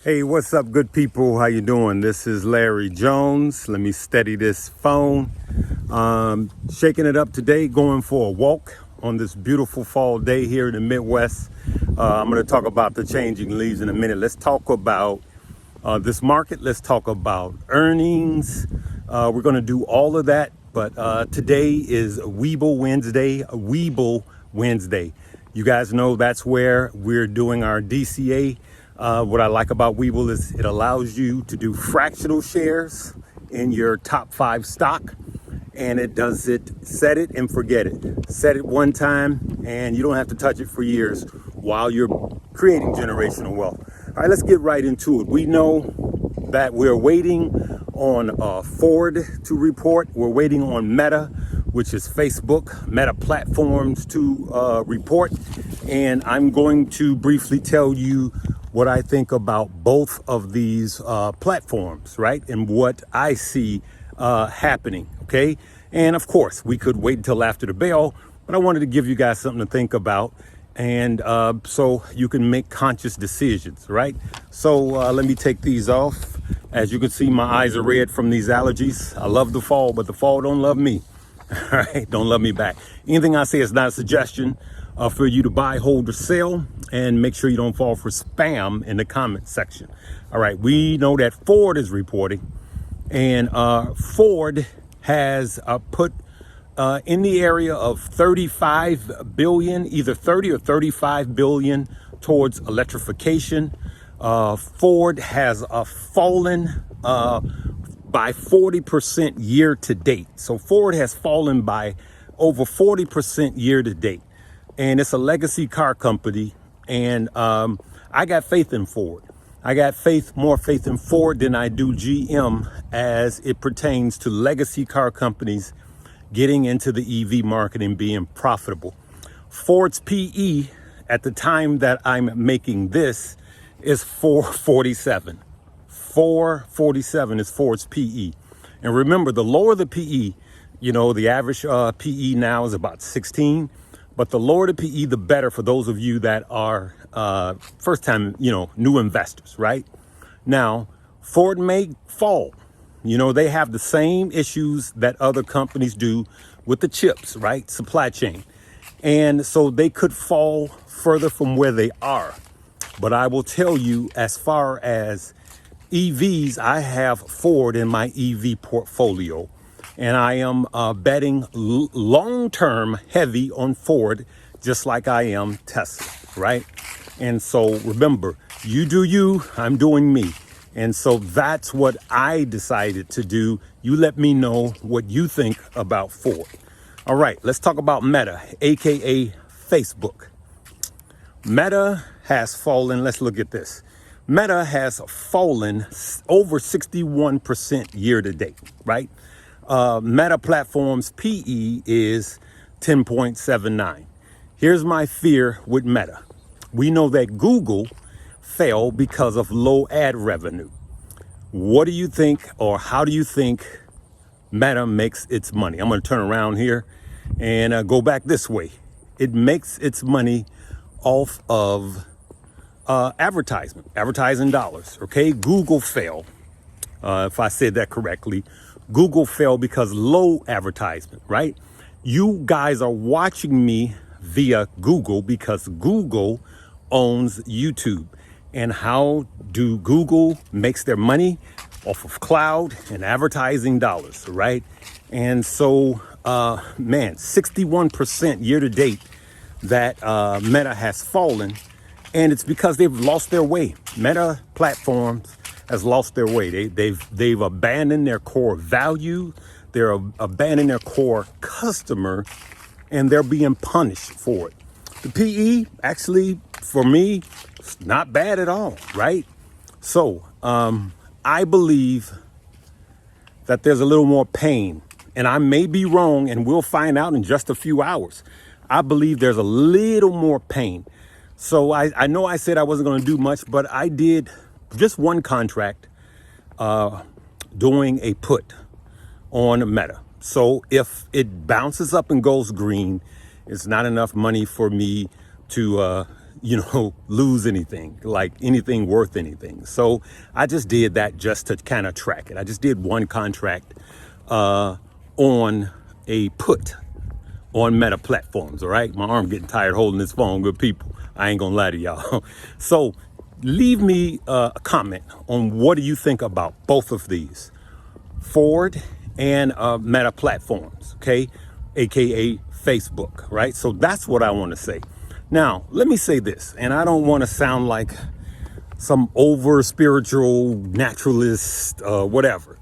Hey, what's up, good people? How you doing? This is Larry Jones. Let me steady this phone. Shaking it up today, going for a walk on this beautiful fall day here in the Midwest. I'm going to talk about the changing leaves in a minute. Let's talk about this market. Let's talk about earnings. We're going to do all of that, but today is Weeble Wednesday. You guys know that's where we're doing our DCA. What I like about Weeble is it allows you to do fractional shares in your top 5 stock, and it does it, set it and forget it. Set it one time and you don't have to touch it for years while you're creating generational wealth. All right, let's get right into it. We know that we're waiting on Ford to report. We're waiting on Meta, which is Facebook, Meta Platforms to report. And I'm going to briefly tell you what I think about both of these platforms, right? And what I see happening, okay? And of course, we could wait until after the bell, but I wanted to give you guys something to think about, and so you can make conscious decisions, right? So let me take these off. As you can see, my eyes are red from these allergies. I love the fall, but the fall don't love me. All right, don't love me back. Anything I say is not a suggestion for you to buy, hold, or sell, and make sure you don't fall for spam in the comment section. All right, we know that Ford is reporting, and Ford has put in the area of 35 billion, either 30 or 35 billion towards electrification. Ford has fallen by 40% year to date. So Ford has fallen by over 40% year to date. And it's a legacy car company. And I got faith in Ford. I got more faith in Ford than I do GM as it pertains to legacy car companies getting into the EV market and being profitable. Ford's PE at the time that I'm making this is 447. 447 is Ford's PE. And remember, the lower the PE, the average PE now is about 16. But the lower the PE, the better for those of you that are first time, new investors, right? Now, Ford may fall. They have the same issues that other companies do with the chips, right? Supply chain. And so they could fall further from where they are. But I will tell you, as far as EVs, I have Ford in my EV portfolio. And I am betting long-term heavy on Ford, just like I am Tesla, right? And so remember, you do you, I'm doing me. And so that's what I decided to do. You let me know what you think about Ford. All right, let's talk about Meta, AKA Facebook. Meta has fallen, let's look at this. Meta has fallen over 61% year to date, right? Meta Platforms PE is 10.79. Here's my fear with Meta. We know that Google fell because of low ad revenue. What do you think, or how do you think Meta makes its money? I'm going to turn around here and go back this way. It makes its money off of advertising dollars. Okay, Google fell. If I said that correctly, Google fell because low advertisement, right? You guys are watching me via Google because Google owns YouTube. And how do Google makes their money? Off of cloud and advertising dollars, right? And so, 61% year to date that Meta has fallen, and it's because they've lost their way. Meta Platforms has lost their way. They've abandoned their core value. They're abandoning their core customer, and they're being punished for it. The PE, actually, for me, it's not bad at all, right? So I believe that there's a little more pain, and I may be wrong, and we'll find out in just a few hours. I believe there's a little more pain. So I know I said I wasn't going to do much, but I did just one contract doing a put on Meta. So if it bounces up and goes green, it's not enough money for me to lose anything, like anything worth anything. So I just did that just to kind of track it. I just did one contract on a put on Meta platforms. All right, my arm getting tired holding this phone, good people. I ain't gonna lie to y'all. So leave me a comment on what do you think about both of these, Ford and Meta platforms, okay, aka Facebook, right? So that's what I want to say. Now, let me say this, and I don't want to sound like some over spiritual naturalist, whatever.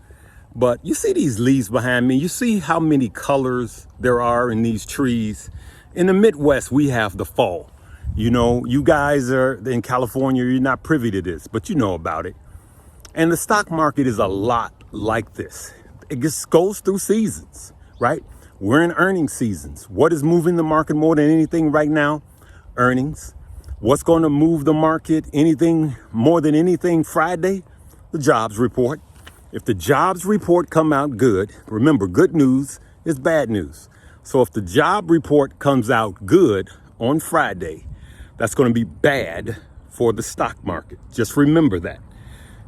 But you see these leaves behind me? You see how many colors there are in these trees? In the Midwest, we have the fall. You guys are in California, you're not privy to this, but you know about it. And the stock market is a lot like this. It just goes through seasons, right? We're in earnings seasons. What is moving the market more than anything right now? Earnings. What's going to move the market anything more than anything Friday? The jobs report. If the jobs report come out good, remember, good news is bad news. So if the job report comes out good on Friday, that's going to be bad for the stock market. Just remember that.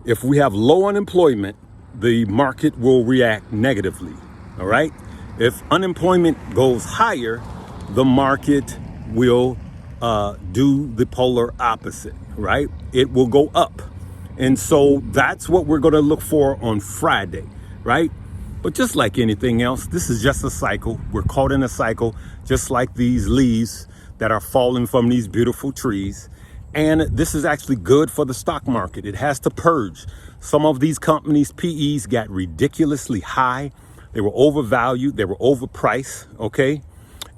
If we have low unemployment, the market will react negatively. All right. If unemployment goes higher, the market will do the polar opposite, right? It will go up. And so that's what we're going to look for on Friday, right? But just like anything else, this is just a cycle. We're caught in a cycle, just like these leaves that are falling from these beautiful trees. And this is actually good for the stock market. It has to purge. Some of these companies' PEs got ridiculously high. They were overvalued. They were overpriced. Okay.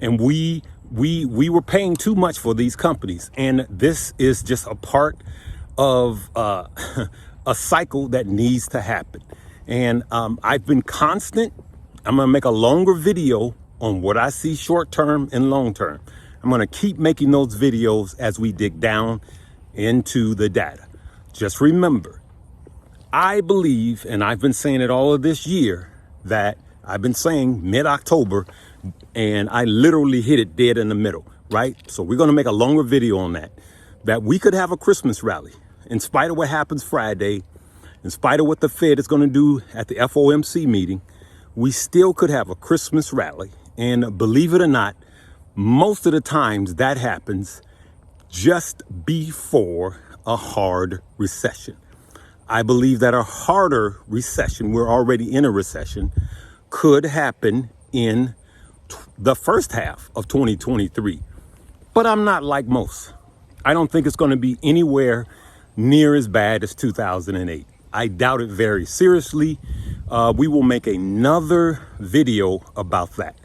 And we were paying too much for these companies. And this is just a part of a cycle that needs to happen. And I've been constant. I'm going to make a longer video on what I see short term and long term. I'm going to keep making those videos as we dig down into the data. Just remember, I believe, and I've been saying it all of this year, that I've been saying mid-October, and I literally hit it dead in the middle, right? So we're going to make a longer video on that we could have a Christmas rally. In spite of what happens Friday, in spite of what the Fed is going to do at the FOMC meeting, we still could have a Christmas rally. And believe it or not, most of the times that happens just before a hard recession. I believe that a harder recession, we're already in a recession, could happen in the first half of 2023. But I'm not like most. I don't think it's going to be anywhere near as bad as 2008. I doubt it very seriously. We will make another video about that.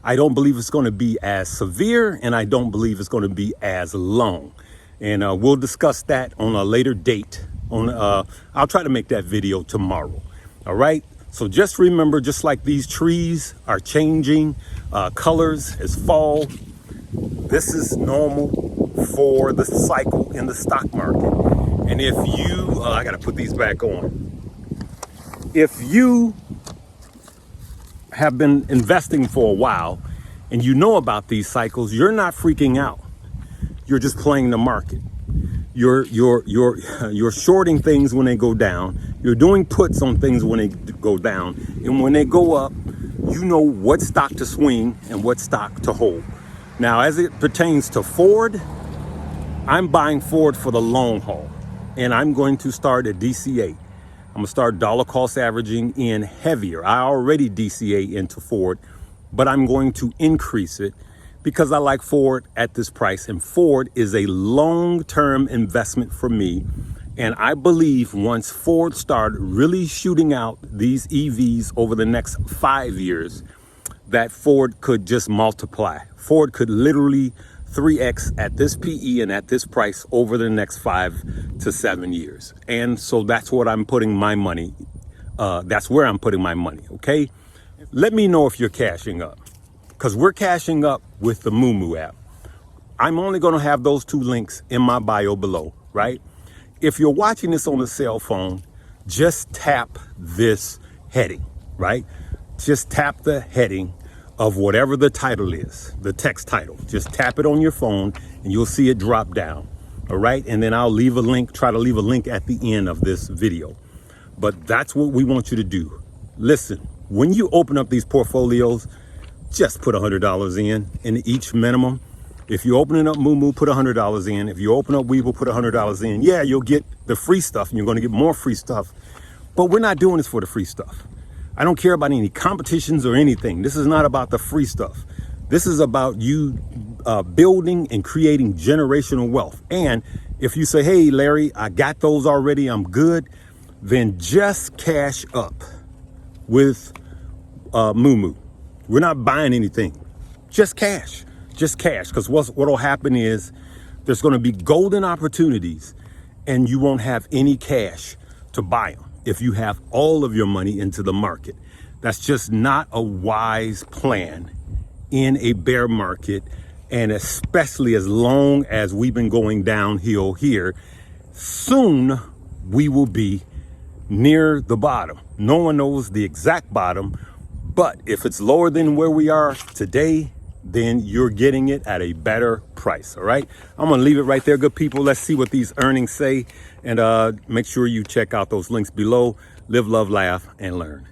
I don't believe it's going to be as severe, and I don't believe it's going to be as long. And we'll discuss that on a later date. I'll try to make that video tomorrow. All right. So just remember, just like these trees are changing colors as fall, this is normal for the cycle in the stock market. And if you, I got to put these back on. If you have been investing for a while and you know about these cycles, you're not freaking out. You're just playing the market. You're shorting things when they go down. You're doing puts on things when they go down. And when they go up, you know what stock to swing and what stock to hold. Now, as it pertains to Ford, I'm buying Ford for the long haul. And I'm going to start at DCA. I'm going to start dollar cost averaging in heavier. I already DCA into Ford, but I'm going to increase it because I like Ford at this price. And Ford is a long-term investment for me. And I believe once Ford started really shooting out these EVs over the next 5 years, that Ford could just multiply. Ford could literally 3x at this PE and at this price over the next 5 to 7 years. And so that's what I'm putting my money. That's where I'm putting my money. Okay. Let me know if you're cashing up, because we're cashing up with the MooMoo app. I'm only going to have those 2 links in my bio below, right? If you're watching this on a cell phone, just tap this heading, right? Just tap the heading of whatever the title is, the text title. Just tap it on your phone and you'll see it drop down. All right. And then I'll leave a link, try to leave a link at the end of this video. But that's what we want you to do. Listen, when you open up these portfolios, just put $100 in each minimum. If you're opening up MooMoo, put $100 in. If you open up Weeble, put $100 in. Yeah, you'll get the free stuff and you're going to get more free stuff. But we're not doing this for the free stuff. I don't care about any competitions or anything. This is not about the free stuff. This is about you building and creating generational wealth. And if you say, hey, Larry, I got those already, I'm good, then just cash up with MooMoo. We're not buying anything. Just cash. Just cash. Because what'll happen is there's going to be golden opportunities and you won't have any cash to buy them if you have all of your money into the market. That's just not a wise plan in a bear market, and especially as long as we've been going downhill here. Soon we will be near the bottom. No one knows the exact bottom, but if it's lower than where we are today, then you're getting it at a better price. All right, I'm gonna leave it right there, good people. Let's see what these earnings say, and make sure you check out those links below. Live, love, laugh, and learn.